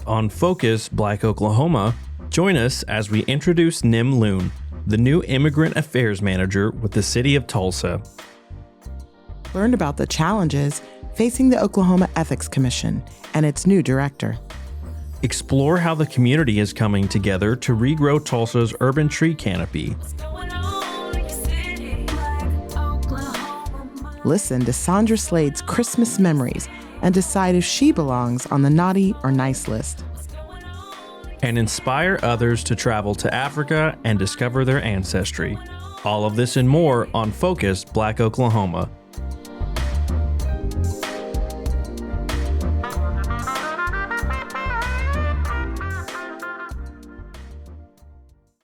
on Focus Black Oklahoma, join us as we introduce Nem Lun, the new Immigrant Affairs Manager with the City of Tulsa. Learn about the challenges facing the Oklahoma Ethics Commission and its new director. Explore how the community is coming together to regrow Tulsa's urban tree canopy. Listen to Sandra Slade's Christmas memories and decide if she belongs on the naughty or nice list. And inspire others to travel to Africa and discover their ancestry. All of this and more on Focus Black Oklahoma.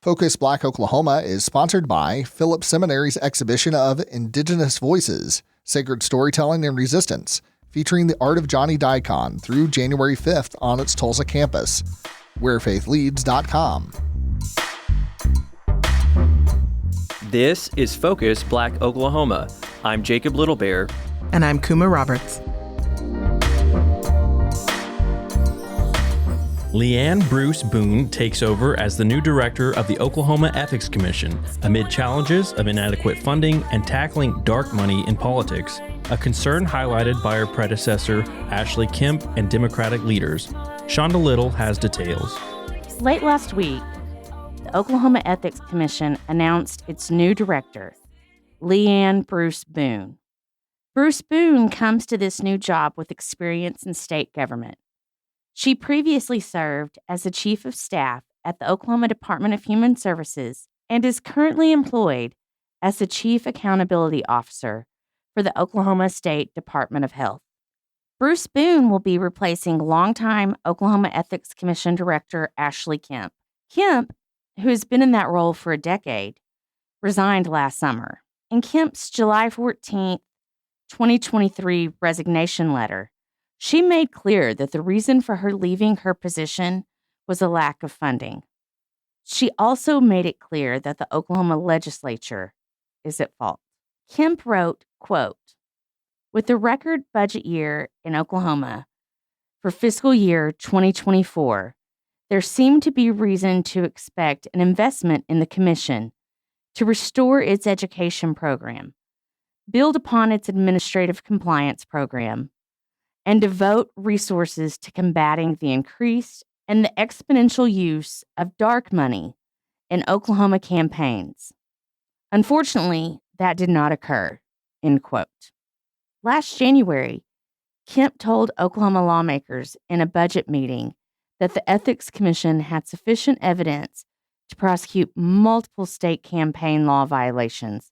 Focus Black Oklahoma is sponsored by Phillips Seminary's exhibition of Indigenous Voices, Sacred Storytelling and Resistance, featuring the art of Johnny Daikon through January 5th on its Tulsa campus. WhereFaithLeads.com. This is Focus Black Oklahoma. I'm Jacob Littlebear. And I'm Kuma Roberts. Anne Bruce Boone takes over as the new director of the Oklahoma Ethics Commission amid challenges of inadequate funding and tackling dark money in politics, a concern highlighted by her predecessor, Ashley Kemp and Democratic leaders. Shonda Little has details. Late last week, the Oklahoma Ethics Commission announced its new director, Anne Bruce Boone. Bruce Boone comes to this new job with experience in state government. She previously served as the Chief of Staff at the Oklahoma Department of Human Services and is currently employed as the Chief Accountability Officer for the Oklahoma State Department of Health. Bruce Boone will be replacing longtime Oklahoma Ethics Commission Director Ashley Kemp. Kemp, who has been in that role for a decade, resigned last summer. In Kemp's July 14, 2023 resignation letter, she made clear that the reason for her leaving her position was a lack of funding. She also made it clear that the Oklahoma legislature is at fault. Kemp wrote, quote, "With the record budget year in Oklahoma for fiscal year 2024, there seemed to be reason to expect an investment in the commission to restore its education program, build upon its administrative compliance program, and devote resources to combating the increased and the exponential use of dark money in Oklahoma campaigns. Unfortunately, that did not occur," end quote. Last January, Kemp told Oklahoma lawmakers in a budget meeting that the Ethics Commission had sufficient evidence to prosecute multiple state campaign law violations,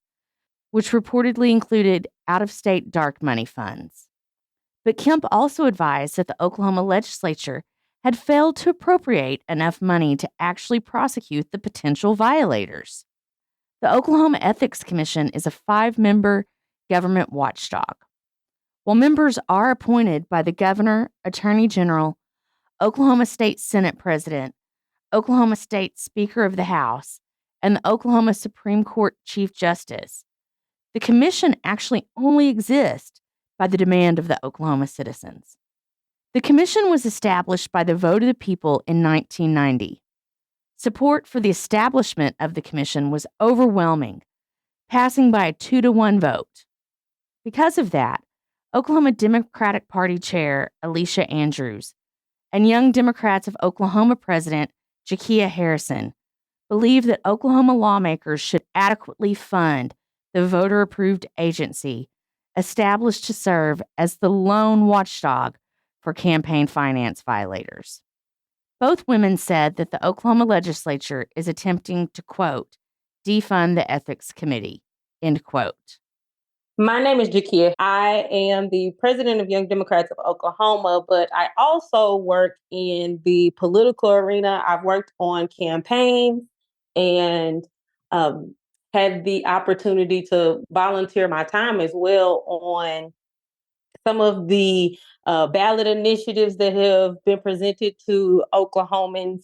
which reportedly included out-of-state dark money funds. But Kemp also advised that the Oklahoma legislature had failed to appropriate enough money to actually prosecute the potential violators. The Oklahoma Ethics Commission is a 5-member government watchdog. While members are appointed by the governor, attorney general, Oklahoma State Senate president, Oklahoma State Speaker of the House, and the Oklahoma Supreme Court Chief Justice, the commission actually only exists by the demand of the Oklahoma citizens. The commission was established by the vote of the people in 1990. Support for the establishment of the commission was overwhelming, passing by a 2-to-1 vote. Because of that, Oklahoma Democratic Party Chair Alicia Andrews and Young Democrats of Oklahoma President Jakia Harrison believe that Oklahoma lawmakers should adequately fund the voter-approved agency established to serve as the lone watchdog for campaign finance violators. Both women said that the Oklahoma legislature is attempting to, quote, defund the ethics committee, end quote. My name is Jakia. I am the president of Young Democrats of Oklahoma, but I also work in the political arena. I've worked on campaigns and had the opportunity to volunteer my time as well on some of the ballot initiatives that have been presented to Oklahomans.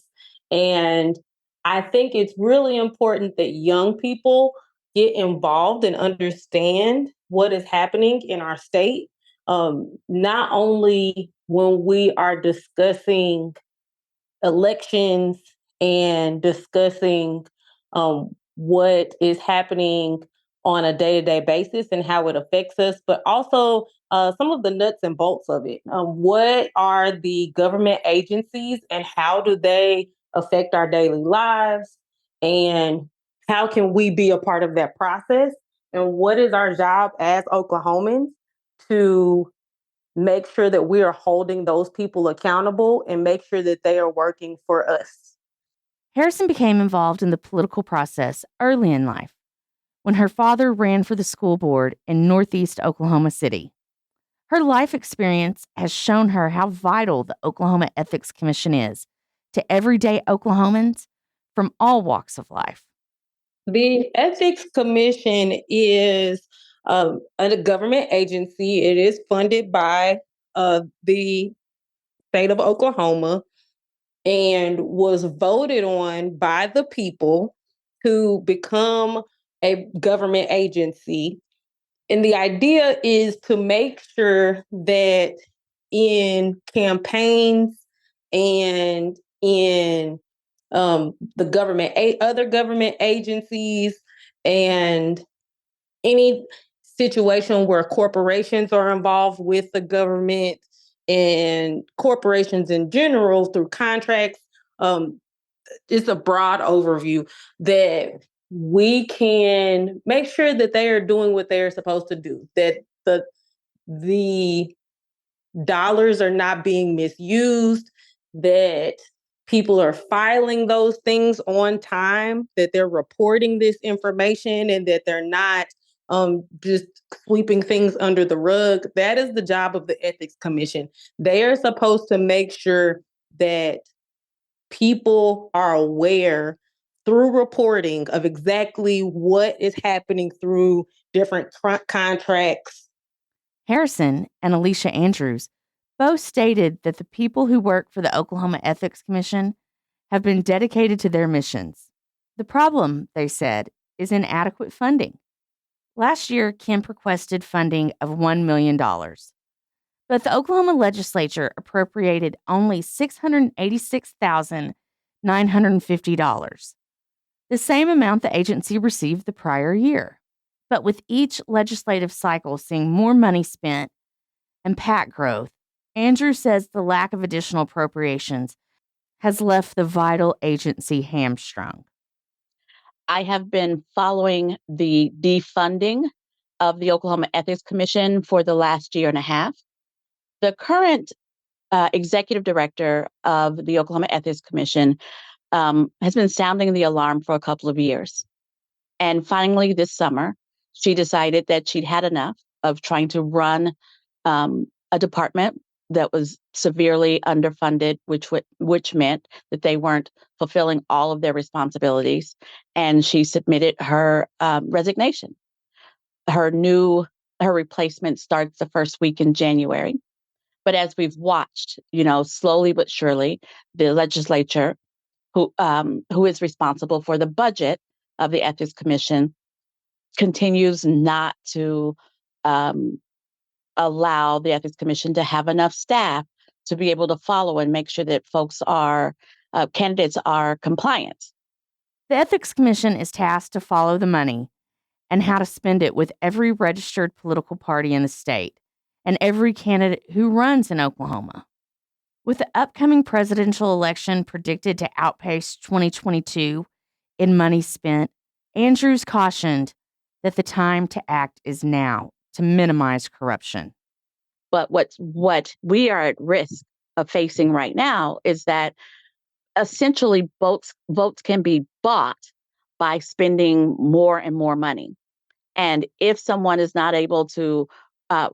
And I think it's really important that young people get involved and understand what is happening in our state, not only when we are discussing elections and discussing what is happening on a day-to-day basis and how it affects us, but also some of the nuts and bolts of it. What are the government agencies and how do they affect our daily lives? And how can we be a part of that process? And what is our job as Oklahomans to make sure that we are holding those people accountable and make sure that they are working for us? Harrison became involved in the political process early in life when her father ran for the school board in Northeast Oklahoma City. Her life experience has shown her how vital the Oklahoma Ethics Commission is to everyday Oklahomans from all walks of life. The Ethics Commission is a government agency. It is funded by the state of Oklahoma and was voted on by the people to become a government agency. And the idea is to make sure that in campaigns and in the government, other government agencies, and any situation where corporations are involved with the government and corporations in general through contracts. It's a broad overview that we can make sure that they are doing what they're supposed to do, that the dollars are not being misused, that people are filing those things on time, that they're reporting this information, and that they're not just sweeping things under the rug. That is the job of the Ethics Commission. They are supposed to make sure that people are aware through reporting of exactly what is happening through different contracts. Harrison and Alicia Andrews both stated that the people who work for the Oklahoma Ethics Commission have been dedicated to their missions. The problem, they said, is inadequate funding. Last year, Kemp requested funding of $1 million, but the Oklahoma legislature appropriated only $686,950, the same amount the agency received the prior year. But with each legislative cycle seeing more money spent and PAC growth, Andrew says the lack of additional appropriations has left the vital agency hamstrung. I have been following the defunding of the Oklahoma Ethics Commission for the last year and a half. The current executive director of the Oklahoma Ethics Commission has been sounding the alarm for a couple of years. And finally, this summer, she decided that she'd had enough of trying to run a department that was severely underfunded, which meant that they weren't fulfilling all of their responsibilities. And she submitted her resignation. Her replacement starts the first week in January. But as we've watched, slowly but surely, the legislature, who is responsible for the budget of the Ethics Commission, continues not to allow the Ethics Commission to have enough staff to be able to follow and make sure that candidates are compliant. The Ethics Commission is tasked to follow the money and how to spend it with every registered political party in the state and every candidate who runs in Oklahoma. With the upcoming presidential election predicted to outpace 2022 in money spent, Andrews cautioned that the time to act is now to minimize corruption. But what we are at risk of facing right now is that essentially votes can be bought by spending more and more money. And if someone is not able to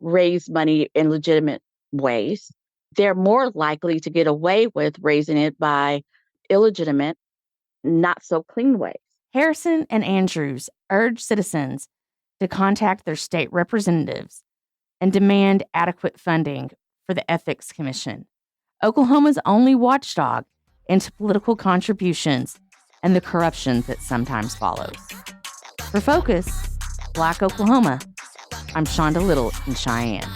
raise money in legitimate ways, they're more likely to get away with raising it by illegitimate, not so clean ways. Harrison and Andrews urge citizens to contact their state representatives and demand adequate funding for the Ethics Commission, Oklahoma's only watchdog into political contributions and the corruption that sometimes follows. For Focus, Black Oklahoma, I'm Shonda Little in Cheyenne.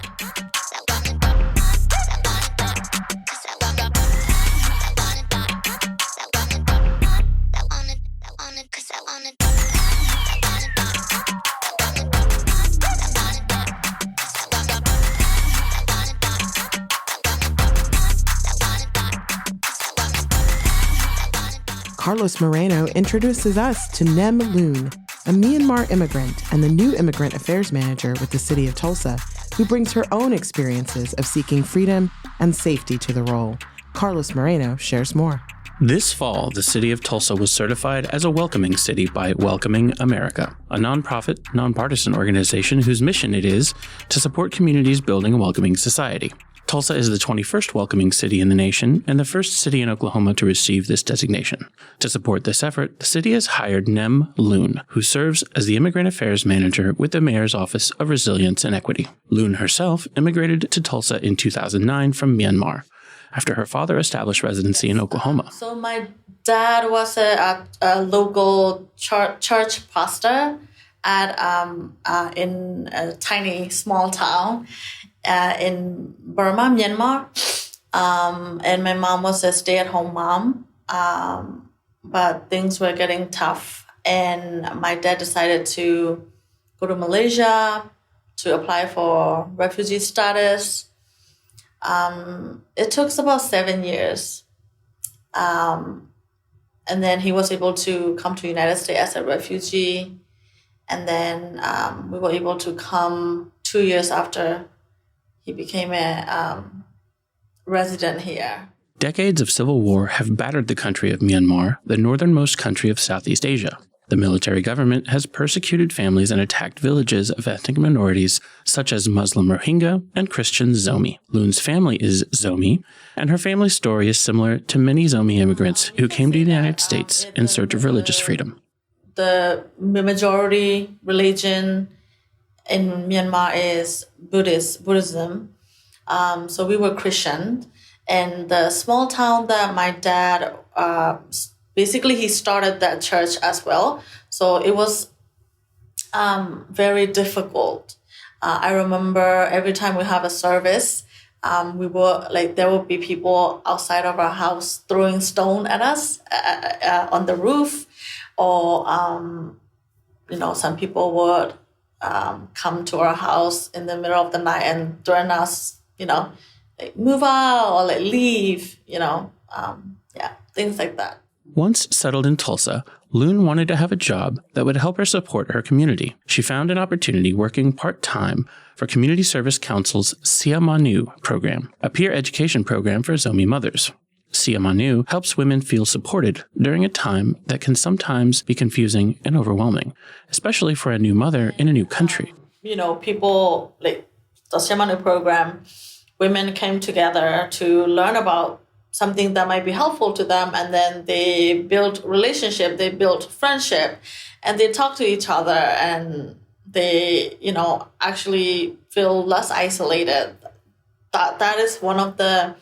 Carlos Moreno introduces us to Nem Lun, a Myanmar immigrant and the new Immigrant Affairs Manager with the City of Tulsa, who brings her own experiences of seeking freedom and safety to the role. Carlos Moreno shares more. This fall, the City of Tulsa was certified as a welcoming city by Welcoming America, a nonprofit, nonpartisan organization whose mission it is to support communities building a welcoming society. Tulsa is the 21st welcoming city in the nation and the first city in Oklahoma to receive this designation. To support this effort, the city has hired Nem Lun, who serves as the Immigrant Affairs Manager with the Mayor's Office of Resilience and Equity. Lun herself immigrated to Tulsa in 2009 from Myanmar, after her father established residency in Oklahoma. So my dad was a local church pastor in a tiny, small town in Burma, Myanmar. And my mom was a stay-at-home mom, but things were getting tough. And my dad decided to go to Malaysia to apply for refugee status. It took about 7 years. And then he was able to come to the United States as a refugee. And then we were able to come 2 years after he became a resident here. Decades of civil war have battered the country of Myanmar, the northernmost country of Southeast Asia. The military government has persecuted families and attacked villages of ethnic minorities such as Muslim Rohingya and Christian Zomi. Lun's family is Zomi, and her family's story is similar to many Zomi immigrants who came to the United States in search of religious freedom. The majority religion in Myanmar is Buddhism. So we were Christian. And the small town that my dad basically, he started that church as well. So it was very difficult. I remember every time we have a service, there would be people outside of our house throwing stone at us on the roof, or some people would come to our house in the middle of the night and threaten us, move out or leave, things like that. Once settled in Tulsa, Lun wanted to have a job that would help her support her community. She found an opportunity working part-time for Community Service Council's Sia Manu program, a peer education program for Zomi mothers. Sia Manu helps women feel supported during a time that can sometimes be confusing and overwhelming, especially for a new mother in a new country. People, the Sia Manu program, women came together to learn about something that might be helpful to them, and then they built relationship, they built friendship, and they talk to each other, and they, actually feel less isolated. That is one of the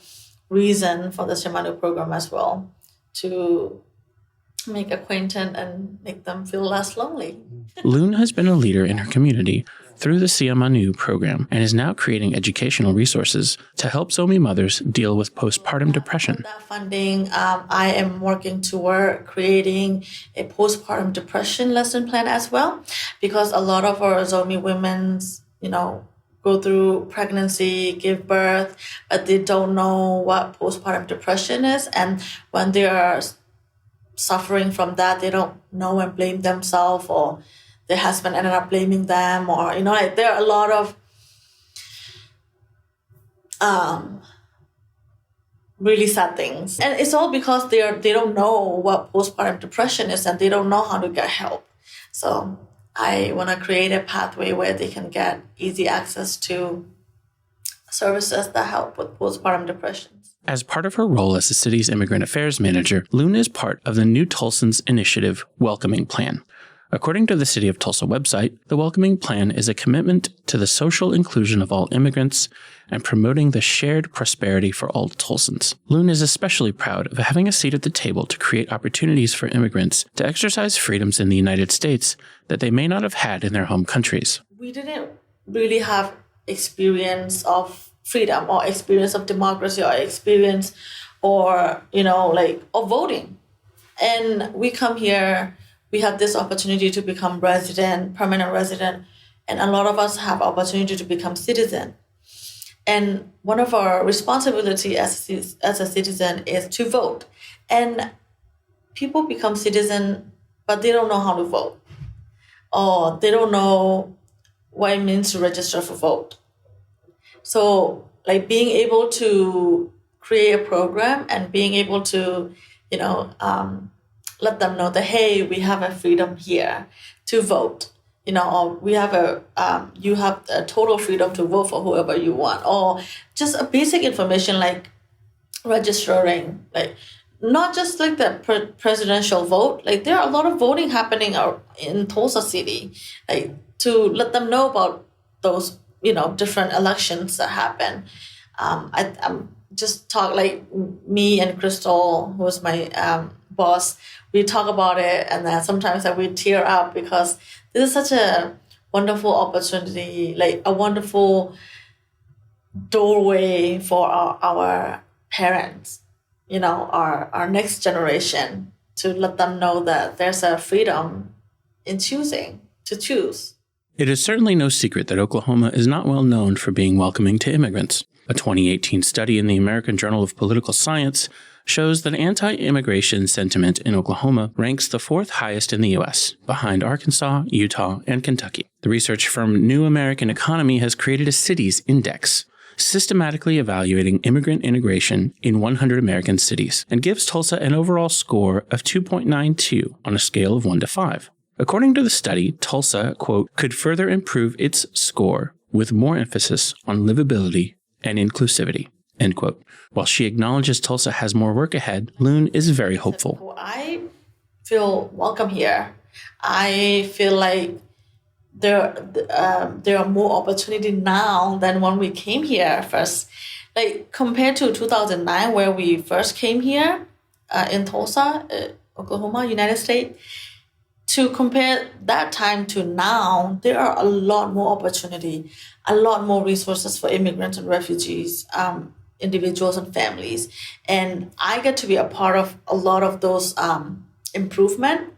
reasons for the Sia Manu program as well, to make acquaintance and make them feel less lonely. Lun has been a leader in her community through the Sia Manu program and is now creating educational resources to help Zomi mothers deal with postpartum depression. With that funding, I am working toward creating a postpartum depression lesson plan as well, because a lot of our Zomi women, go through pregnancy, give birth, but they don't know what postpartum depression is. And when they are suffering from that, they don't know and blame themselves, or their husband ended up blaming them, or, there are a lot of really sad things. And it's all because they don't know what postpartum depression is, and they don't know how to get help. So I want to create a pathway where they can get easy access to services that help with postpartum depression. As part of her role as the city's Immigrant Affairs Manager, Lun is part of the New Tulsans Initiative Welcoming Plan. According to the City of Tulsa website, the Welcoming Plan is a commitment to the social inclusion of all immigrants and promoting the shared prosperity for all Tulsans. Lun is especially proud of having a seat at the table to create opportunities for immigrants to exercise freedoms in the United States that they may not have had in their home countries. We didn't really have experience of freedom or experience of democracy or experience or, of voting. And we come here, we have this opportunity to become permanent resident, and a lot of us have opportunity to become citizen. And one of our responsibility as a citizen is to vote. And people become citizen, but they don't know how to vote, or they don't know what it means to register for vote. So like being able to create a program and being able to, let them know that, hey, we have a freedom here to vote, or we have you have a total freedom to vote for whoever you want, or just a basic information like registering, like not just like the presidential vote. Like there are a lot of voting happening in Tulsa City, like to let them know about those, different elections that happen. I'm just talk like me and Crystal, who is my boss, we talk about it, and then sometimes we tear up because this is such a wonderful opportunity, like a wonderful doorway for our parents, our next generation, to let them know that there's a freedom in choosing to choose. It is certainly no secret that Oklahoma is not well known for being welcoming to immigrants. A 2018 study in the American Journal of Political Science shows that anti-immigration sentiment in Oklahoma ranks the 4th highest in the U.S., behind Arkansas, Utah, and Kentucky. The research firm New American Economy has created a cities index, systematically evaluating immigrant integration in 100 American cities, and gives Tulsa an overall score of 2.92 on a scale of 1 to 5. According to the study, Tulsa, quote, could further improve its score with more emphasis on livability and inclusivity, end quote. While she acknowledges Tulsa has more work ahead, Lun is very hopeful. I feel welcome here. I feel like there are more opportunity now than when we came here first. Like compared to 2009, where we first came here in Tulsa, Oklahoma, United States, to compare that time to now, there are a lot more opportunity, a lot more resources for immigrants and refugees, individuals and families. And I get to be a part of a lot of those improvement.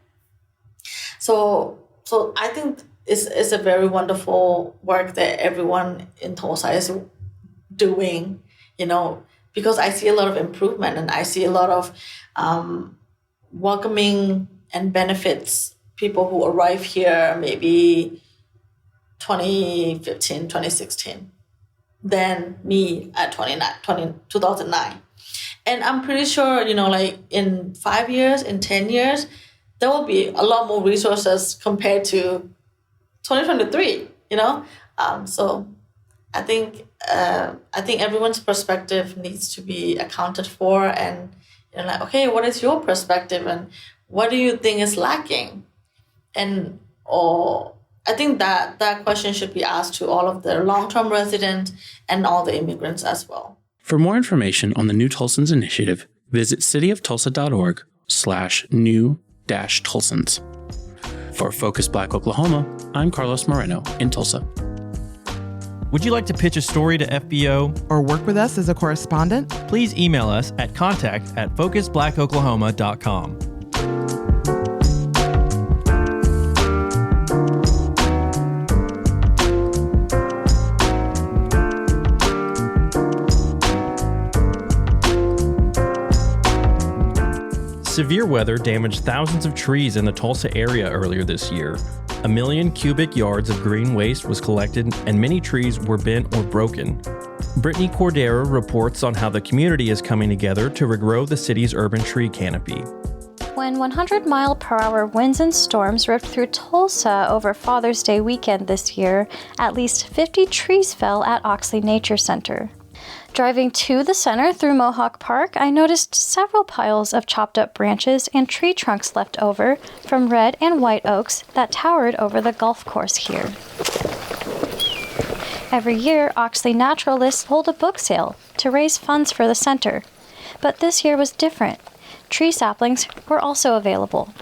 So I think it's a very wonderful work that everyone in Tulsa is doing, because I see a lot of improvement and I see a lot of welcoming and benefits people who arrive here maybe 2015, 2016, than me at 2009. And I'm pretty sure, like in 5 years, in 10 years, there will be a lot more resources compared to 2023, So I think everyone's perspective needs to be accounted for, and like, okay, what is your perspective and what do you think is lacking? I think that question should be asked to all of the long-term residents and all the immigrants as well. For more information on the New Tulsans Initiative, visit cityoftulsa.org/new-Tulsans. For Focus Black Oklahoma, I'm Carlos Moreno in Tulsa. Would you like to pitch a story to FBO? Or work with us as a correspondent? Please email us at contact@focusblackoklahoma.com. Severe weather damaged thousands of trees in the Tulsa area earlier this year. 1 million cubic yards of green waste was collected, and many trees were bent or broken. Britny Cordera reports on how the community is coming together to regrow the city's urban tree canopy. When 100-mile-per-hour winds and storms ripped through Tulsa over Father's Day weekend this year, at least 50 trees fell at Oxley Nature Center. Driving to the center through Mohawk Park, I noticed several piles of chopped up branches and tree trunks left over from red and white oaks that towered over the golf course here. Every year, Oxley naturalists hold a book sale to raise funds for the center. But this year was different. Tree saplings were also available.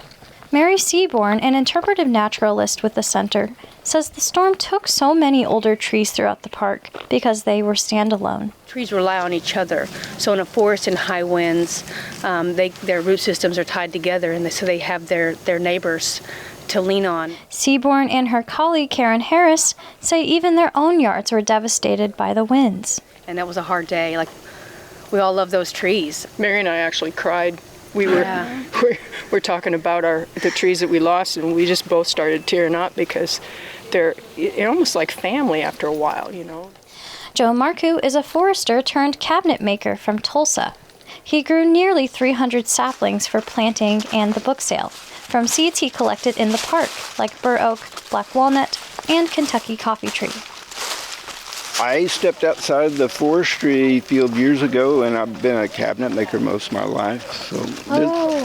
Mary Seaborn, an interpretive naturalist with the center, says the storm took so many older trees throughout the park because they were standalone. Trees rely on each other. So in a forest in high winds, their root systems are tied together, and so they have their neighbors to lean on. Seaborn and her colleague Karen Harris say even their own yards were devastated by the winds. And that was a hard day. Like, we all love those trees. Mary and I actually cried we're talking about the trees that we lost, and we just both started tearing up because they're almost like family after a while, you know. Joe Marcoux is a forester turned cabinet maker from Tulsa. He grew nearly 300 saplings for planting and the book sale, from seeds he collected in the park, like bur oak, black walnut, and Kentucky coffee tree. I stepped outside the forestry field years ago, and I've been a cabinet maker most of my life. So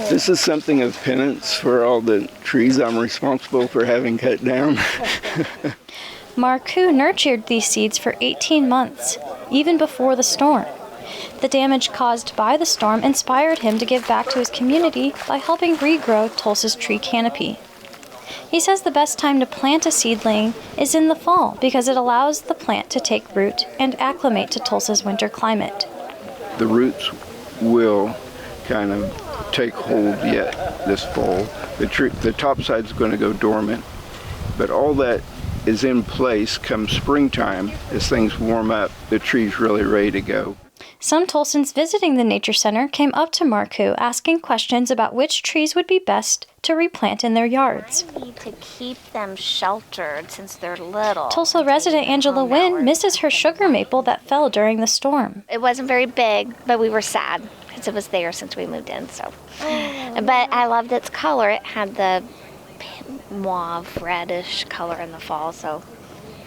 this is something of penance for all the trees I'm responsible for having cut down. Marcoux nurtured these seeds for 18 months, even before the storm. The damage caused by the storm inspired him to give back to his community by helping regrow Tulsa's tree canopy. He says the best time to plant a seedling is in the fall because it allows the plant to take root and acclimate to Tulsa's winter climate. The roots will kind of take hold yet this fall. The top side's going to go dormant, but all that is in place come springtime. As things warm up, the tree's really ready to go. Some Tulsans visiting the Nature Center came up to Marcoux asking questions about which trees would be best to replant in their yards. We need to keep them sheltered since they're little. Tulsa resident Angela Wynn misses her sugar maple that fell during the storm. It wasn't very big, but we were sad because it was there since we moved in. But I loved its color. It had the mauve, reddish color in the fall. So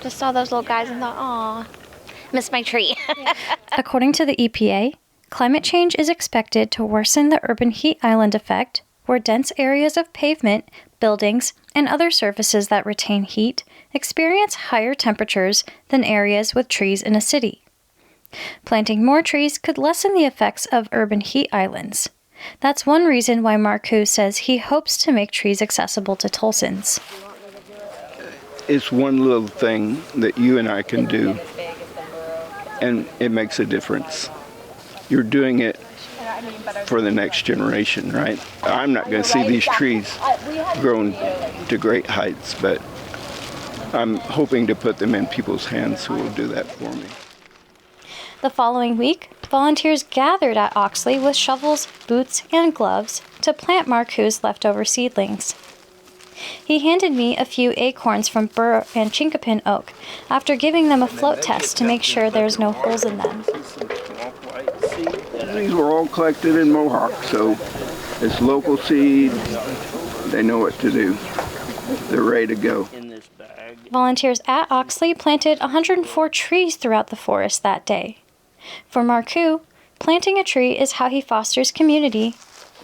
just saw those little guys and thought, aw, miss my tree. According to the EPA, climate change is expected to worsen the urban heat island effect, where dense areas of pavement, buildings, and other surfaces that retain heat experience higher temperatures than areas with trees in a city. Planting more trees could lessen the effects of urban heat islands. That's one reason why Marcoux says he hopes to make trees accessible to Tulsans. It's one little thing that you and I can do, and it makes a difference. You're doing it for the next generation, right? I'm not going to see these trees grown to great heights, but I'm hoping to put them in people's hands who will do that for me. The following week, volunteers gathered at Oxley with shovels, boots, and gloves to plant Marcoux's leftover seedlings. He handed me a few acorns from bur and chinkapin oak after giving them a float test to make sure there's no holes in them. These were all collected in Mohawk, so it's local seed. They know what to do. They're ready to go. Volunteers at Oxley planted 104 trees throughout the forest that day. For Marcoux, planting a tree is how he fosters community,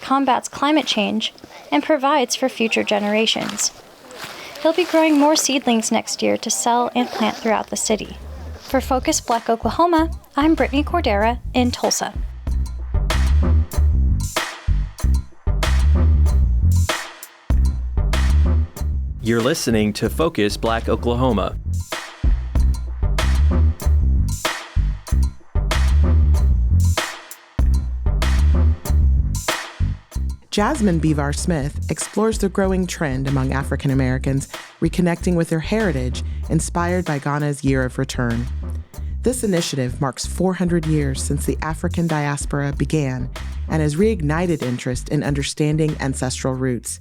combats climate change, and provides for future generations. He'll be growing more seedlings next year to sell and plant throughout the city. For Focus Black Oklahoma, I'm Britny Cordera in Tulsa. You're listening to Focus Black Oklahoma. Jasmine Biver-Smith explores the growing trend among African Americans reconnecting with their heritage, inspired by Ghana's Year of Return. This initiative marks 400 years since the African diaspora began and has reignited interest in understanding ancestral roots.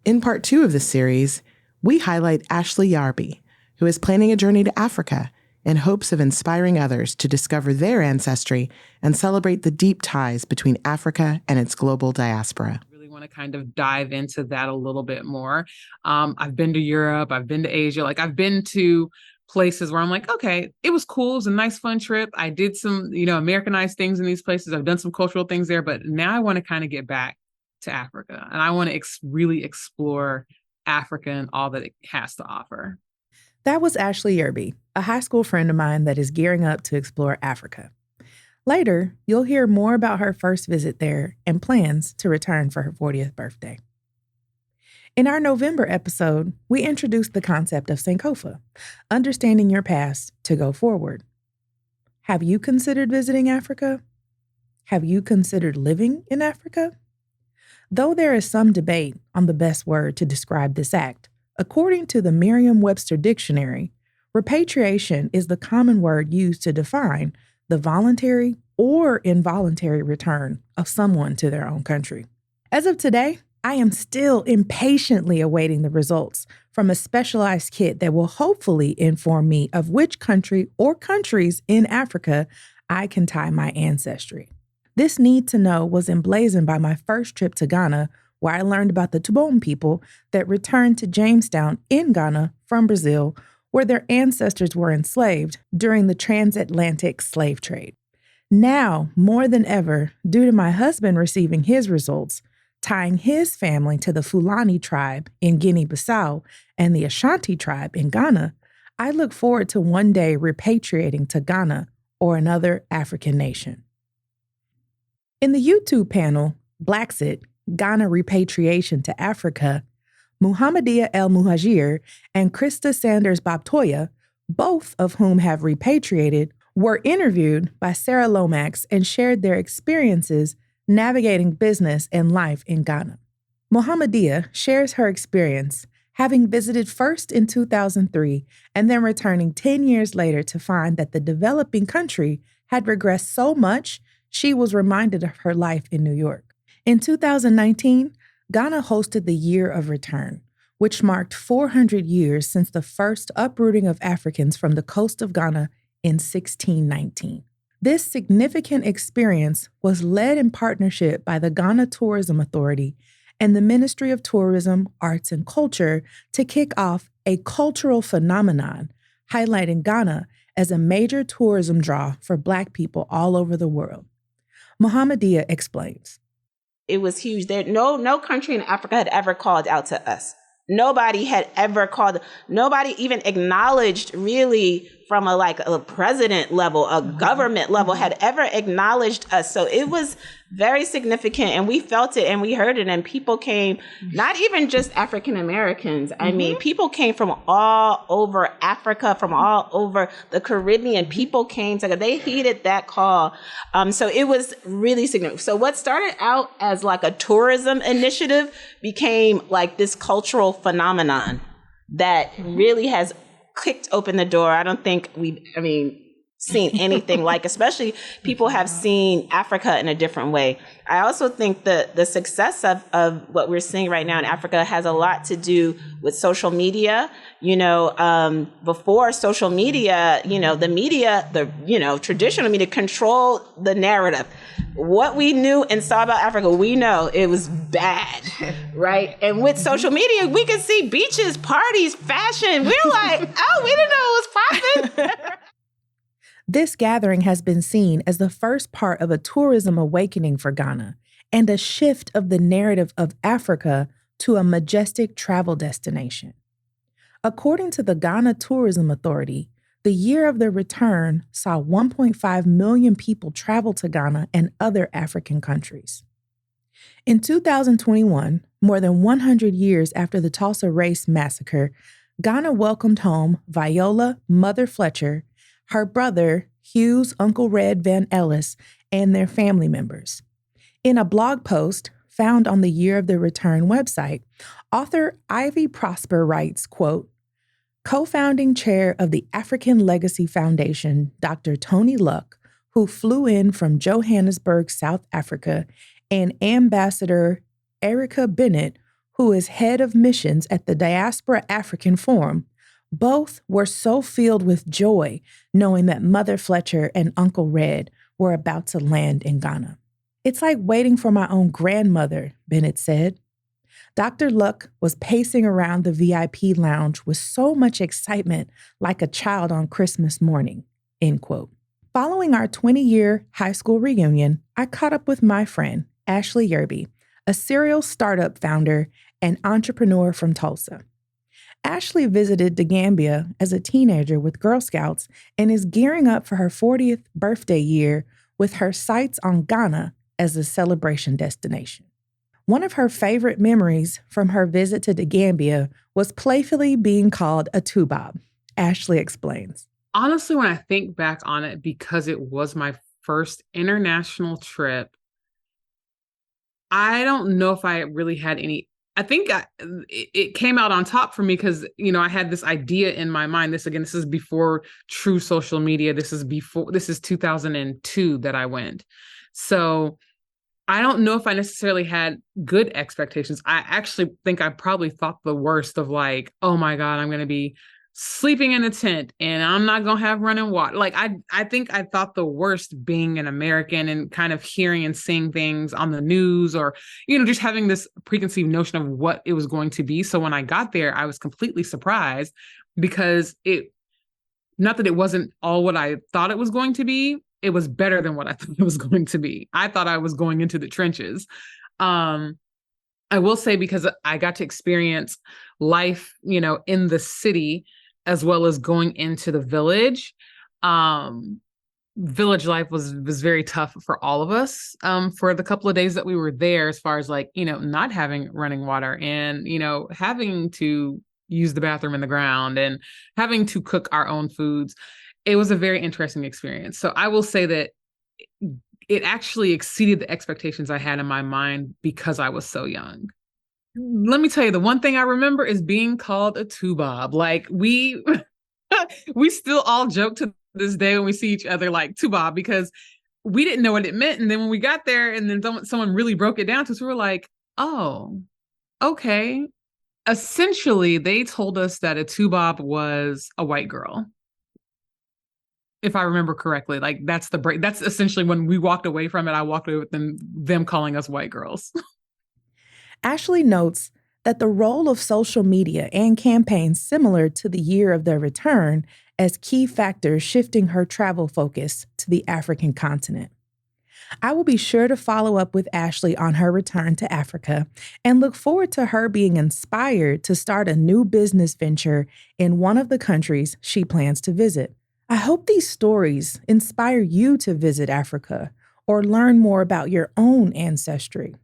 In part 2 of the series, we highlight Ashley Yearby, who is planning a journey to Africa in hopes of inspiring others to discover their ancestry and celebrate the deep ties between Africa and its global diaspora. I really want to kind of dive into that a little bit more. I've been to Europe, I've been to Asia, I've been to places where I'm like, okay, it was cool, it was a nice fun trip. I did some, Americanized things in these places. I've done some cultural things there, but now I want to kind of get back to Africa, and I want to really explore Africa and all that it has to offer. That was Ashley Yearby, a high school friend of mine that is gearing up to explore Africa. Later, you'll hear more about her first visit there and plans to return for her 40th birthday. In our November episode, we introduced the concept of Sankofa, understanding your past to go forward. Have you considered visiting Africa? Have you considered living in Africa? Though there is some debate on the best word to describe this act, according to the Merriam-Webster Dictionary, repatriation is the common word used to define the voluntary or involuntary return of someone to their own country. As of today, I am still impatiently awaiting the results from a specialized kit that will hopefully inform me of which country or countries in Africa I can tie my ancestry. This need to know was emblazoned by my first trip to Ghana, where I learned about the Tubon people that returned to Jamestown in Ghana from Brazil, where their ancestors were enslaved during the transatlantic slave trade. Now, more than ever, due to my husband receiving his results, tying his family to the Fulani tribe in Guinea-Bissau and the Ashanti tribe in Ghana, I look forward to one day repatriating to Ghana or another African nation. In the YouTube panel, Blacksit, Ghana Repatriation to Africa, Muhammadia El Muhajir and Krista Sanders Baptoya, both of whom have repatriated, were interviewed by Sarah Lomax and shared their experiences navigating business and life in Ghana. Muhammadia shares her experience, having visited first in 2003 and then returning 10 years later to find that the developing country had regressed so much she was reminded of her life in New York. In 2019, Ghana hosted the Year of Return, which marked 400 years since the first uprooting of Africans from the coast of Ghana in 1619. This significant experience was led in partnership by the Ghana Tourism Authority and the Ministry of Tourism, Arts, and Culture to kick off a cultural phenomenon, highlighting Ghana as a major tourism draw for Black people all over the world. Muhammadia explains. It was huge. No country in Africa had ever called out to us. Nobody had ever called, nobody even acknowledged really from a president level, a government level had ever acknowledged us. So it was very significant and we felt it and we heard it and people came, not even just African Americans. I mean, people came from all over Africa, from all over the Caribbean. People came together. They heeded that call. So it was really significant. So what started out as like a tourism initiative became like this cultural phenomenon that really has kicked open the door. I don't think seen anything like, especially people have seen Africa in a different way. I also think the success of what we're seeing right now in Africa has a lot to do with social media. Before social media, the media, traditional media controlled the narrative. What we knew and saw about Africa, we know it was bad, right? And with social media, we could see beaches, parties, fashion. We're like, oh, we didn't know it was popping. This gathering has been seen as the first part of a tourism awakening for Ghana and a shift of the narrative of Africa to a majestic travel destination. According to the Ghana Tourism Authority, the Year of the Return saw 1.5 million people travel to Ghana and other African countries. In 2021, more than 100 years after the Tulsa Race Massacre, Ghana welcomed home Viola Mother Fletcher, her brother, Hugh's Uncle Red Van Ellis, and their family members. In a blog post found on the Year of the Return website, author Ivy Prosper writes, quote, co-founding chair of the African Legacy Foundation, Dr. Tony Luck, who flew in from Johannesburg, South Africa, and Ambassador Erica Bennett, who is head of missions at the Diaspora African Forum, both were so filled with joy knowing that Mother Fletcher and Uncle Red were about to land in Ghana. It's like waiting for my own grandmother, Bennett said. Dr. Luck was pacing around the VIP lounge with so much excitement, like a child on Christmas morning, end quote. Following our 20-year high school reunion, I caught up with my friend, Ashley Yearby, a serial startup founder and entrepreneur from Tulsa. Ashley visited the Gambia as a teenager with Girl Scouts and is gearing up for her 40th birthday year with her sights on Ghana as a celebration destination. One of her favorite memories from her visit to the Gambia was playfully being called a tubob. Ashley explains. Honestly, when I think back on it, because it was my first international trip, I don't know if I really had any. I think it came out on top for me because, I had this idea in my mind. This is before true social media. This is 2002 that I went. So I don't know if I necessarily had good expectations. I actually think I probably thought the worst of like, oh my God, I'm going to be sleeping in a tent and I'm not going to have running water. Like, I think I thought the worst being an American and kind of hearing and seeing things on the news or, just having this preconceived notion of what it was going to be. So when I got there, I was completely surprised because not that it wasn't all what I thought it was going to be. It was better than what I thought it was going to be. I thought I was going into the trenches. I will say, because I got to experience life, in the city, as well as going into the village. Village life was very tough for all of us for the couple of days that we were there, as far as like, not having running water and, having to use the bathroom in the ground and having to cook our own foods. It was a very interesting experience. So I will say that it actually exceeded the expectations I had in my mind because I was so young. Let me tell you, the one thing I remember is being called a tubob. Like we still all joke to this day when we see each other like tubob, because we didn't know what it meant. And then when we got there and then someone really broke it down to us, we were like, oh, okay. Essentially, they told us that a tubob was a white girl. If I remember correctly, like that's essentially when we walked away from it. I walked away with them calling us white girls. Ashley notes that the role of social media and campaigns similar to the year of their return as key factors shifting her travel focus to the African continent. I will be sure to follow up with Ashley on her return to Africa and look forward to her being inspired to start a new business venture in one of the countries she plans to visit. I hope these stories inspire you to visit Africa or learn more about your own ancestry.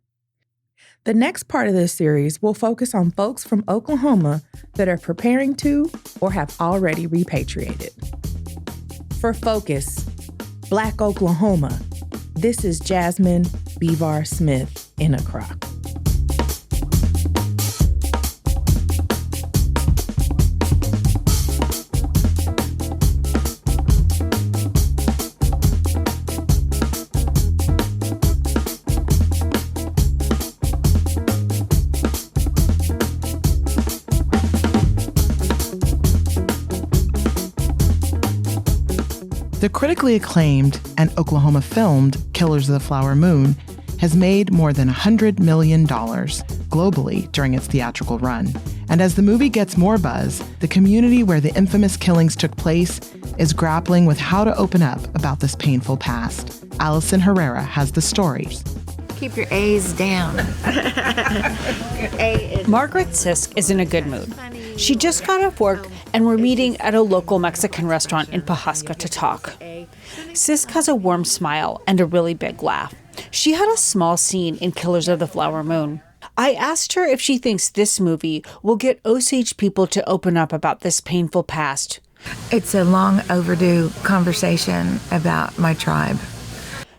The next part of this series will focus on folks from Oklahoma that are preparing to or have already repatriated. For Focus, Black Oklahoma, this is Jasmine Biver-Smith in Accra. The critically acclaimed and Oklahoma-filmed Killers of the Flower Moon has made more than $100 million globally during its theatrical run. And as the movie gets more buzz, the community where the infamous killings took place is grappling with how to open up about this painful past. Allison Herrera has the stories. Keep your A's down. Margaret Sisk is in a good mood. She just got off work and we're meeting at a local Mexican restaurant in Pawhuska to talk. Sisk has a warm smile and a really big laugh. She had a small scene in Killers of the Flower Moon. I asked her if she thinks this movie will get Osage people to open up about this painful past. It's a long overdue conversation about my tribe.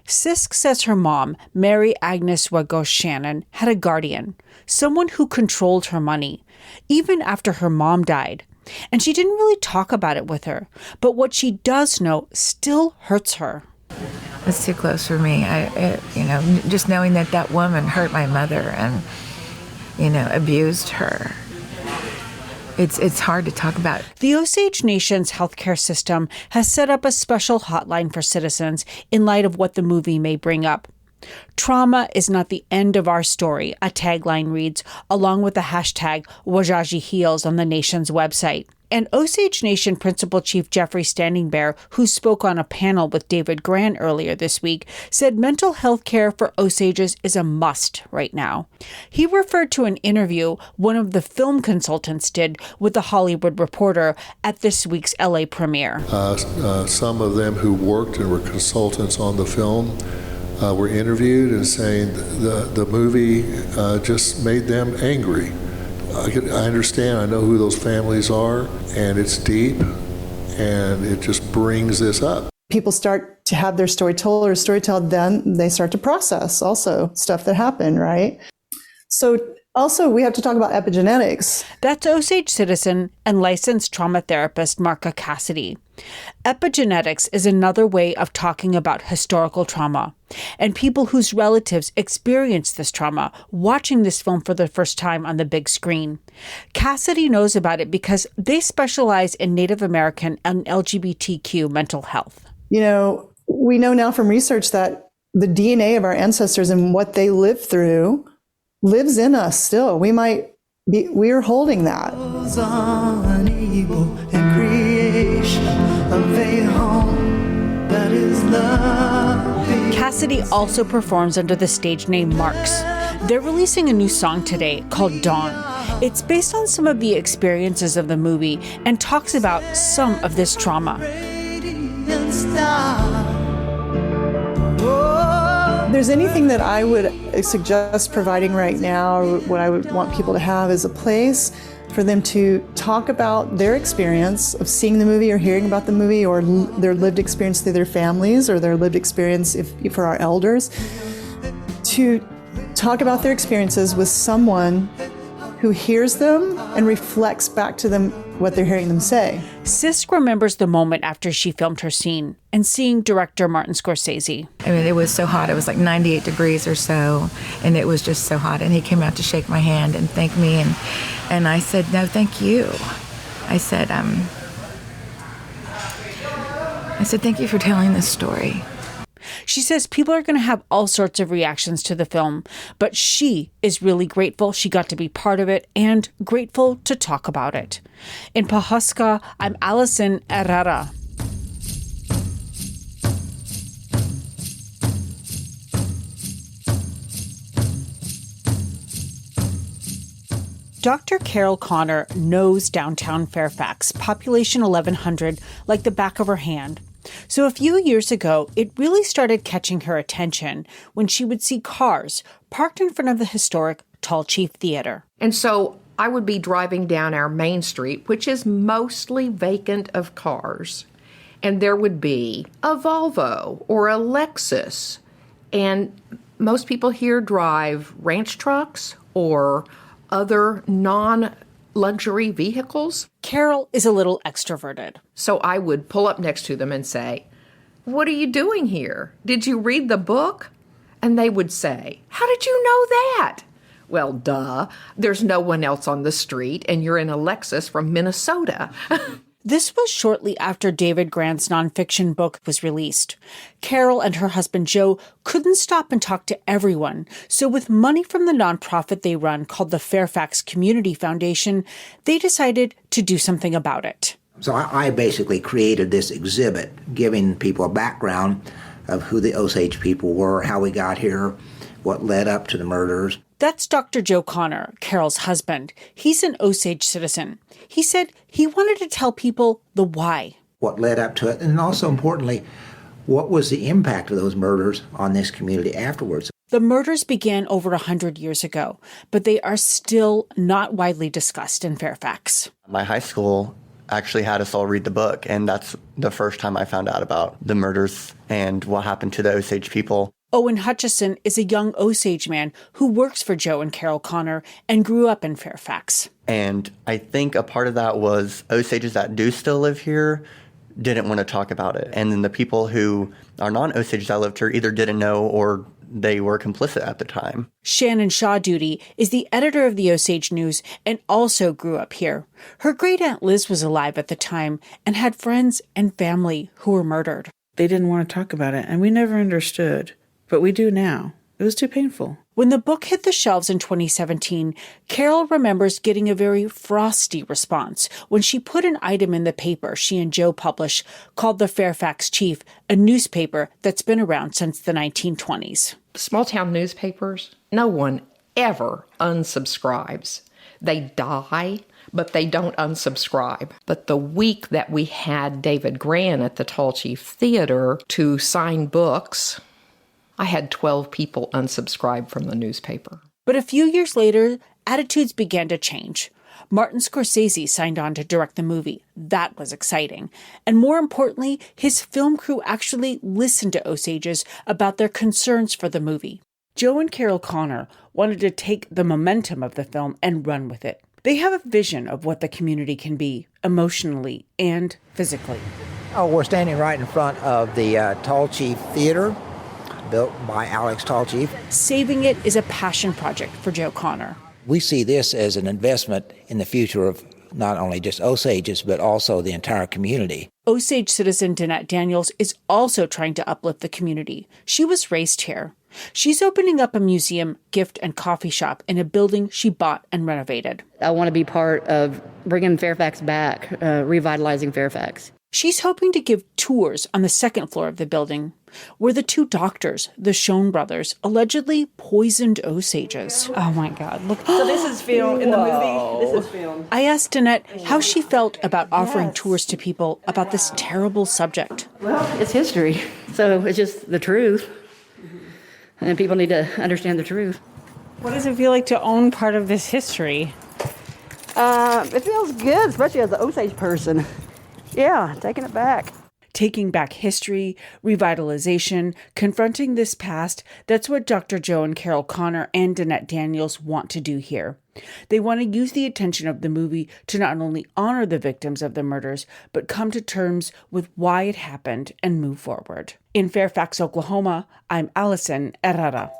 Sisk says her mom, Mary Agnes Wagos Shannon, had a guardian, someone who controlled her money, even after her mom died. And she didn't really talk about it with her, but what she does know still hurts her. It's too close for me. Just knowing that woman hurt my mother and, abused her. It's hard to talk about. The Osage Nation's healthcare system has set up a special hotline for citizens in light of what the movie may bring up. Trauma is not the end of our story, a tagline reads, along with the hashtag Wajaji Heals on the nation's website. And Osage Nation Principal Chief Jeffrey Standing Bear, who spoke on a panel with David Grant earlier this week, said mental health care for Osages is a must right now. He referred to an interview one of the film consultants did with The Hollywood Reporter at this week's LA premiere. Some of them who worked and were consultants on the film were interviewed and saying the movie just made them angry. I understand, I know who those families are, and it's deep, and it just brings this up. People start to have their story told or story told, then they start to process also stuff that happened, right? So Also, we have to talk about epigenetics. That's Osage citizen and licensed trauma therapist Marka Cassidy. Epigenetics is another way of talking about historical trauma and people whose relatives experience this trauma watching this film for the first time on the big screen. Cassidy knows about it because they specialize in Native American and LGBTQ mental health. You know, we know now from research that the DNA of our ancestors and what they lived through lives in us still. We're holding that. Cassidy also performs under the stage name Marks. They're releasing a new song today called Dawn. It's based on some of the experiences of the movie and talks about some of this trauma. There's anything that I would suggest providing right now, or what I would want people to have, is a place for them to talk about their experience of seeing the movie or hearing about the movie, or their lived experience through their families, or their lived experience for our elders, to talk about their experiences with someone who hears them and reflects back to them what they're hearing them say. Sisk remembers the moment after she filmed her scene and seeing director Martin Scorsese. I mean, it was so hot. It was like 98 degrees or so, and it was just so hot. And he came out to shake my hand and thank me, and I said, no, thank you. I said, thank you for telling this story. She says people are going to have all sorts of reactions to the film, but she is really grateful she got to be part of it and grateful to talk about it. In Pahosca, I'm Allison Herrera. Dr. Carol Connor knows downtown Fairfax, population 1,100, like the back of her hand. So a few years ago, it really started catching her attention when she would see cars parked in front of the historic Tall Chief Theater. And so I would be driving down our main street, which is mostly vacant of cars, and there would be a Volvo or a Lexus. And most people here drive ranch trucks or other non-luxury vehicles. Carol is a little extroverted. So I would pull up next to them and say, "What are you doing here? Did you read the book?" And they would say, "How did you know that?" Well, duh. There's no one else on the street, and you're in a Lexus from Minnesota. This was shortly after David Grant's nonfiction book was released. Carol and her husband Joe couldn't stop and talk to everyone, so with money from the nonprofit they run called the Fairfax Community Foundation, they decided to do something about it. So I basically created this exhibit, giving people a background of who the Osage people were, how we got here, what led up to the murders. That's Dr. Joe Connor, Carol's husband. He's an Osage citizen. He said he wanted to tell people the why. What led up to it, and also importantly, what was the impact of those murders on this community afterwards. The murders began over 100 years ago, but they are still not widely discussed in Fairfax. My high school actually had us all read the book, and that's the first time I found out about the murders and what happened to the Osage people. Owen Hutchison is a young Osage man who works for Joe and Carol Connor and grew up in Fairfax. And I think a part of that was Osages that do still live here didn't want to talk about it. And then the people who are non-Osages that lived here either didn't know or they were complicit at the time. Shannon Shaw-Duty is the editor of the Osage News and also grew up here. Her great-aunt Liz was alive at the time and had friends and family who were murdered. They didn't want to talk about it, and we never understood. But we do now. It was too painful. When the book hit the shelves in 2017, Carol remembers getting a very frosty response when she put an item in the paper she and Joe publish called the Fairfax Chief, a newspaper that's been around since the 1920s. Small town newspapers, no one ever unsubscribes. They die, but they don't unsubscribe. But the week that we had David Grant at the Tall Chief Theater to sign books, I had 12 people unsubscribe from the newspaper. But a few years later, attitudes began to change. Martin Scorsese signed on to direct the movie. That was exciting. And more importantly, his film crew actually listened to Osages about their concerns for the movie. Joe and Carol Connor wanted to take the momentum of the film and run with it. They have a vision of what the community can be, emotionally and physically. Oh, we're standing right in front of the Tall Chief Theater, built by Alex Tall Chief. Saving it is a passion project for Joe Connor. We see this as an investment in the future of not only just Osages, but also the entire community. Osage citizen Danette Daniels is also trying to uplift the community. She was raised here. She's opening up a museum, gift, and coffee shop in a building she bought and renovated. I want to be part of bringing Fairfax back, revitalizing Fairfax. She's hoping to give tours on the second floor of the building, where the two doctors, the Schoen brothers, allegedly poisoned Osages. Oh my God, look. So this is filmed in the movie? This is filmed. I asked Danette how she felt about offering tours to people about this terrible subject. Well, it's history, so it's just the truth. And people need to understand the truth. What does it feel like to own part of this history? It feels good, especially as an Osage person. Yeah, taking it back. Taking back history, revitalization, confronting this past, that's what Dr. Joe and Carol Connor and Danette Daniels want to do here. They want to use the attention of the movie to not only honor the victims of the murders, but come to terms with why it happened and move forward. In Fairfax, Oklahoma, I'm Allison Herrera.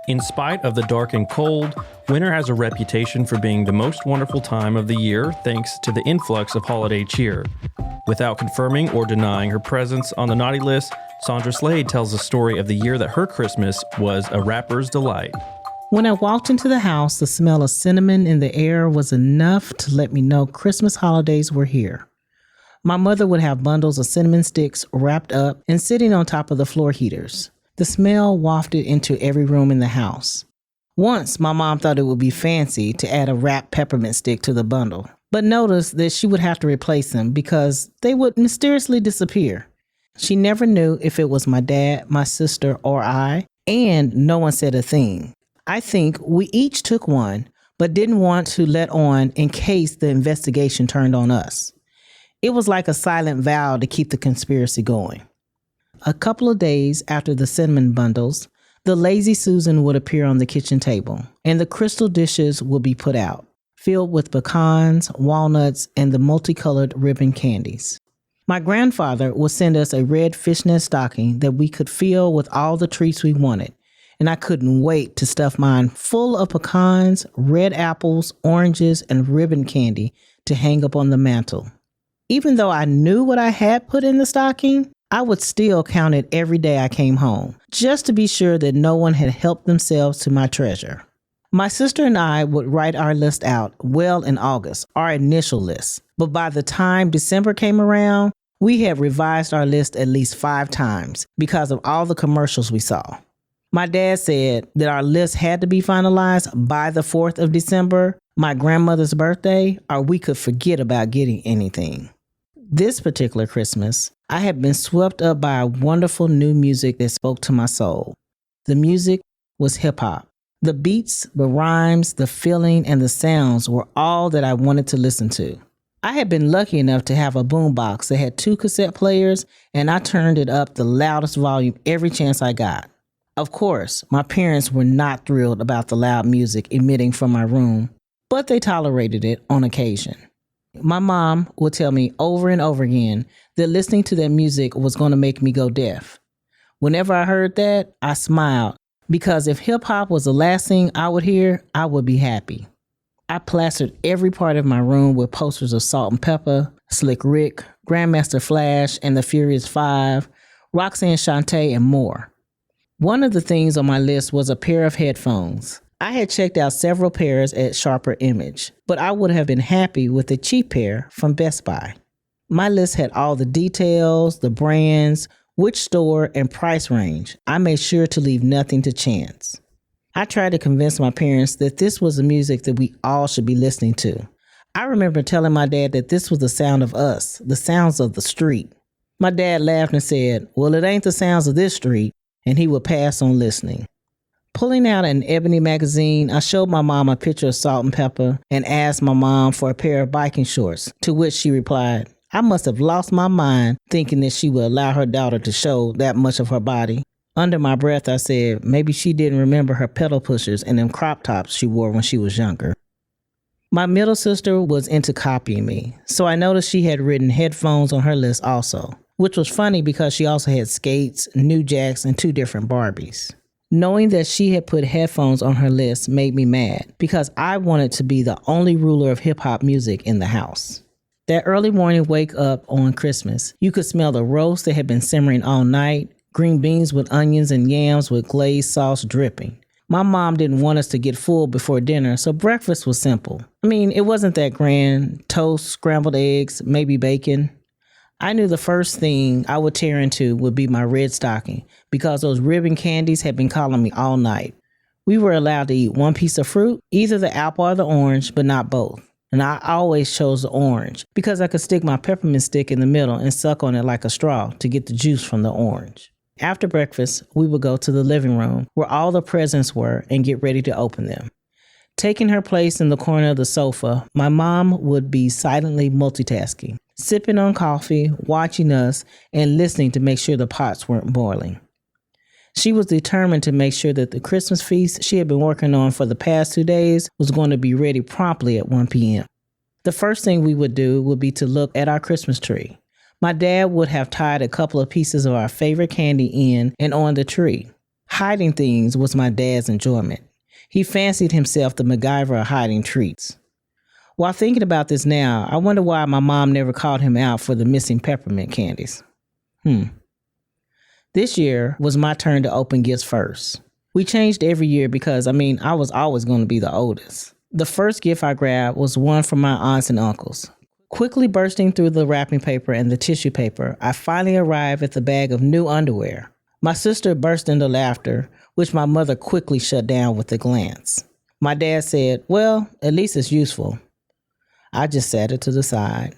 In spite of the dark and cold, winter has a reputation for being the most wonderful time of the year thanks to the influx of holiday cheer. Without confirming or denying her presence on the naughty list, Sandra Slade tells the story of the year that her Christmas was a rapper's delight. When I walked into the house, the smell of cinnamon in the air was enough to let me know Christmas holidays were here. My mother would have bundles of cinnamon sticks wrapped up and sitting on top of the floor heaters. The smell wafted into every room in the house. Once, my mom thought it would be fancy to add a wrapped peppermint stick to the bundle, but noticed that she would have to replace them because they would mysteriously disappear. She never knew if it was my dad, my sister, or I, and no one said a thing. I think we each took one, but didn't want to let on in case the investigation turned on us. It was like a silent vow to keep the conspiracy going. A couple of days after the cinnamon bundles, the Lazy Susan would appear on the kitchen table, and the crystal dishes would be put out, filled with pecans, walnuts, and the multicolored ribbon candies. My grandfather would send us a red fishnet stocking that we could fill with all the treats we wanted, and I couldn't wait to stuff mine full of pecans, red apples, oranges, and ribbon candy to hang up on the mantle. Even though I knew what I had put in the stocking, I would still count it every day I came home, just to be sure that no one had helped themselves to my treasure. My sister and I would write our list out well in August, our initial list. But by the time December came around, we had revised our list at least 5 times because of all the commercials we saw. My dad said that our list had to be finalized by the 4th of December, my grandmother's birthday, or we could forget about getting anything. This particular Christmas, I had been swept up by a wonderful new music that spoke to my soul. The music was hip-hop. The beats, the rhymes, the feeling, and the sounds were all that I wanted to listen to. I had been lucky enough to have a boombox that had 2 cassette players, and I turned it up the loudest volume every chance I got. Of course, my parents were not thrilled about the loud music emitting from my room, but they tolerated it on occasion. My mom would tell me over and over again that listening to that music was going to make me go deaf. Whenever I heard that, I smiled, because if hip-hop was the last thing I would hear, I would be happy. I plastered every part of my room with posters of Salt and Pepper, Slick Rick, Grandmaster Flash and the Furious Five, Roxanne Shante, and more. One of the things on my list was a pair of headphones. I had checked out several pairs at Sharper Image, but I would have been happy with a cheap pair from Best Buy. My list had all the details, the brands, which store, and price range. I made sure to leave nothing to chance. I tried to convince my parents that this was the music that we all should be listening to. I remember telling my dad that this was the sound of us, the sounds of the street. My dad laughed and said, "Well, it ain't the sounds of this street," and he would pass on listening. Pulling out an Ebony magazine, I showed my mom a picture of Salt and Pepper and asked my mom for a pair of biking shorts, to which she replied, I must have lost my mind thinking that she would allow her daughter to show that much of her body. Under my breath, I said, maybe she didn't remember her pedal pushers and them crop tops she wore when she was younger. My middle sister was into copying me, so I noticed she had written headphones on her list also, which was funny because she also had skates, New Jacks, and 2 different Barbies. Knowing that she had put headphones on her list made me mad because I wanted to be the only ruler of hip-hop music in the house. That early morning wake up on Christmas, you could smell the roast that had been simmering all night, green beans with onions and yams with glazed sauce dripping. My mom didn't want us to get full before dinner, so breakfast was simple. I mean, it wasn't that grand. Toast, scrambled eggs, maybe bacon. I knew the first thing I would tear into would be my red stocking because those ribbon candies had been calling me all night. We were allowed to eat 1 piece of fruit, either the apple or the orange, but not both. And I always chose the orange because I could stick my peppermint stick in the middle and suck on it like a straw to get the juice from the orange. After breakfast, we would go to the living room where all the presents were and get ready to open them. Taking her place in the corner of the sofa, my mom would be silently multitasking, sipping on coffee, watching us, and listening to make sure the pots weren't boiling. She was determined to make sure that the Christmas feast she had been working on for the past 2 days was going to be ready promptly at 1 p.m. The first thing we would do would be to look at our Christmas tree. My dad would have tied a couple of pieces of our favorite candy in and on the tree. Hiding things was my dad's enjoyment. He fancied himself the MacGyver of hiding treats. While thinking about this now, I wonder why my mom never called him out for the missing peppermint candies. This year was my turn to open gifts first. We changed every year because, I was always going to be the oldest. The first gift I grabbed was one from my aunts and uncles. Quickly bursting through the wrapping paper and the tissue paper, I finally arrived at the bag of new underwear. My sister burst into laughter, which my mother quickly shut down with a glance. My dad said, well, at least it's useful. I just set it to the side.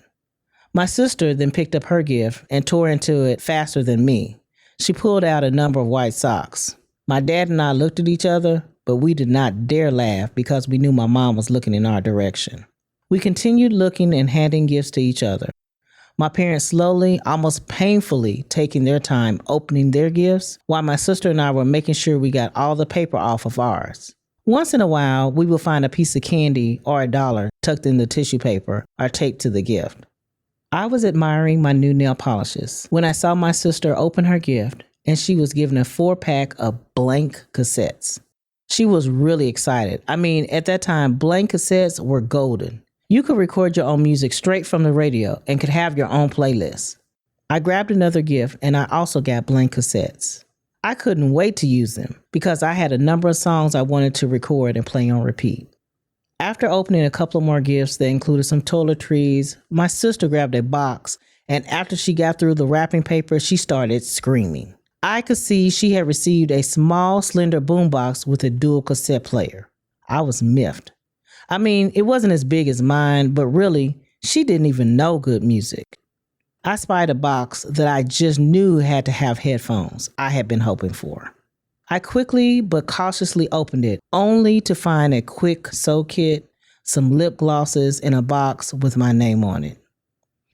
My sister then picked up her gift and tore into it faster than me. She pulled out a number of white socks. My dad and I looked at each other, but we did not dare laugh because we knew my mom was looking in our direction. We continued looking and handing gifts to each other. My parents slowly, almost painfully, taking their time opening their gifts, while my sister and I were making sure we got all the paper off of ours. Once in a while, we would find a piece of candy or $1 tucked in the tissue paper or taped to the gift. I was admiring my new nail polishes when I saw my sister open her gift and she was given a 4-pack of blank cassettes. She was really excited. At that time, blank cassettes were golden. You could record your own music straight from the radio and could have your own playlist. I grabbed another gift and I also got blank cassettes. I couldn't wait to use them because I had a number of songs I wanted to record and play on repeat. After opening a couple more gifts that included some toiletries, my sister grabbed a box, and after she got through the wrapping paper, she started screaming. I could see she had received a small, slender boombox with a dual cassette player. I was miffed. It wasn't as big as mine, but really, she didn't even know good music. I spied a box that I just knew had to have headphones I had been hoping for. I quickly but cautiously opened it, only to find a quick sew kit, some lip glosses, and a box with my name on it.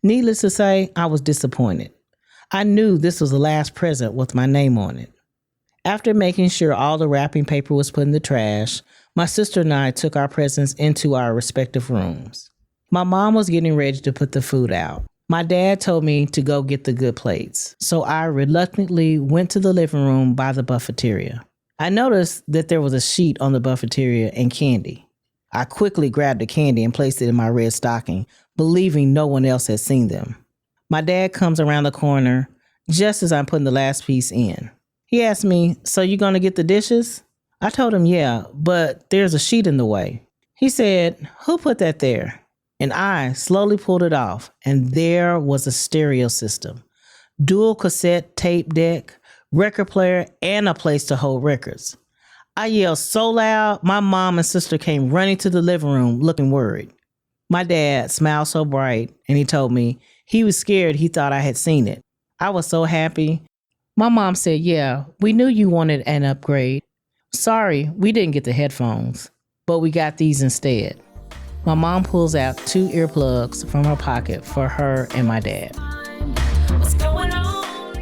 Needless to say, I was disappointed. I knew this was the last present with my name on it. After making sure all the wrapping paper was put in the trash, my sister and I took our presents into our respective rooms. My mom was getting ready to put the food out. My dad told me to go get the good plates, so I reluctantly went to the living room by the buffeteria. I noticed that there was a sheet on the buffeteria and candy. I quickly grabbed the candy and placed it in my red stocking, believing no one else had seen them. My dad comes around the corner just as I'm putting the last piece in. He asked me, so you gonna get the dishes? I told him, yeah, but there's a sheet in the way. He said, who put that there? And I slowly pulled it off, and there was a stereo system, dual cassette tape deck, record player, and a place to hold records. I yelled so loud, my mom and sister came running to the living room looking worried. My dad smiled so bright, and he told me he was scared he thought I had seen it. I was so happy. My mom said, yeah, we knew you wanted an upgrade. Sorry, we didn't get the headphones, but we got these instead. My mom pulls out 2 earplugs from her pocket for her and my dad.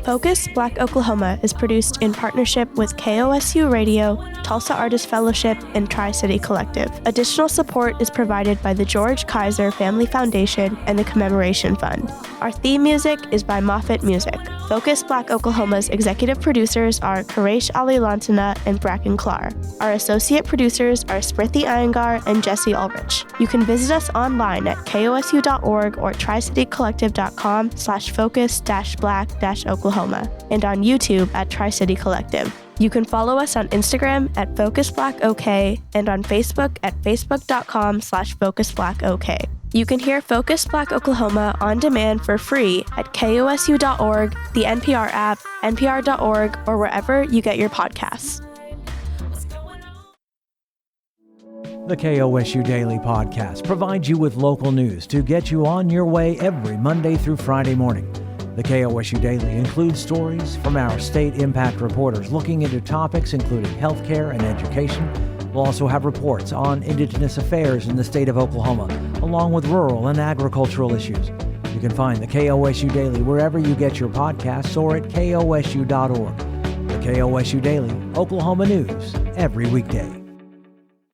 Focus Black Oklahoma is produced in partnership with KOSU Radio, Tulsa Artist Fellowship, and Tri-City Collective. Additional support is provided by the George Kaiser Family Foundation and the Commemoration Fund. Our theme music is by Moffat Music. Focus Black Oklahoma's executive producers are Quresh Ali Lantana and Bracken Clar. Our associate producers are Smriti Iyengar and Jesse Ulrich. You can visit us online at kosu.org or tricitycollective.com/focus-black-Oklahoma and on YouTube at Tri-City Collective. You can follow us on Instagram at FocusBlackOK and on Facebook at facebook.com/FocusBlackOK. You can hear Focus Black Oklahoma on demand for free at kosu.org, the NPR app, npr.org, or wherever you get your podcasts. The KOSU Daily Podcast provides you with local news to get you on your way every Monday through Friday morning. The KOSU Daily includes stories from our state impact reporters looking into topics including healthcare and education. We'll also have reports on Indigenous affairs in the state of Oklahoma, along with rural and agricultural issues. You can find the KOSU Daily wherever you get your podcasts or at kosu.org. The KOSU Daily, Oklahoma news, every weekday.